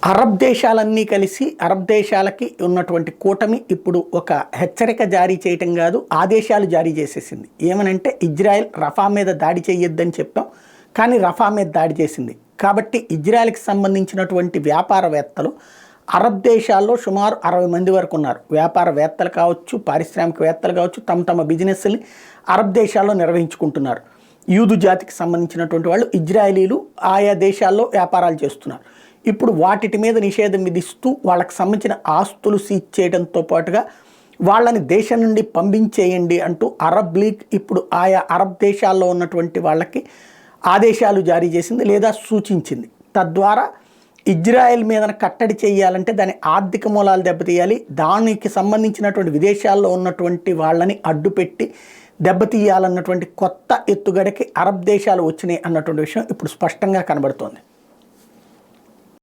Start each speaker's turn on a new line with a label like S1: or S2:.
S1: Arab దేశాలన్నీ కలిసి Arab దేశాలకి ఉన్నటువంటి కూటమి ఇప్పుడు ఒక హెచ్చరిక జారీ చేయటం కాదు, ఆదేశాలు జారీ చేసేసింది. ఏమనంటే ఇజ్రాయెల్ రఫా మీద దాడి చేయొద్దని చెప్పాం, కానీ రఫా మీద దాడి చేసింది. కాబట్టి ఇజ్రాయెల్కి సంబంధించినటువంటి వ్యాపారవేత్తలు అరబ్ దేశాల్లో సుమారు 60 మంది వరకు ఉన్నారు. వ్యాపారవేత్తలు కావచ్చు, పారిశ్రామికవేత్తలు కావచ్చు, తమ బిజినెస్ని అరబ్ దేశాల్లో నిర్వహించుకుంటున్నారు. యూదు జాతికి సంబంధించినటువంటి వాళ్ళు ఇజ్రాయేలీలు ఆయా దేశాల్లో వ్యాపారాలు చేస్తున్నారు. ఇప్పుడు వాటి మీద నిషేధం విధిస్తూ వాళ్ళకి సంబంధించిన ఆస్తులు సీజ్ చేయడంతో పాటుగా వాళ్ళని దేశం నుండి పంపించేయండి అంటూ అరబ్ లీగ్ ఇప్పుడు ఆయా అరబ్ దేశాల్లో ఉన్నటువంటి వాళ్ళకి ఆదేశాలు జారీ చేసింది లేదా సూచించింది. తద్వారా ఇజ్రాయెల్ మీద కట్టడి చేయాలంటే దాని ఆర్థిక మూలాలు దెబ్బతీయాలి, దానికి సంబంధించినటువంటి విదేశాల్లో ఉన్నటువంటి వాళ్ళని అడ్డుపెట్టి దెబ్బతీయాలన్నటువంటి కొత్త ఎత్తుగడకి అరబ్ దేశాలు వచ్చినాయి అన్నటువంటి విషయం ఇప్పుడు స్పష్టంగా కనబడుతోంది.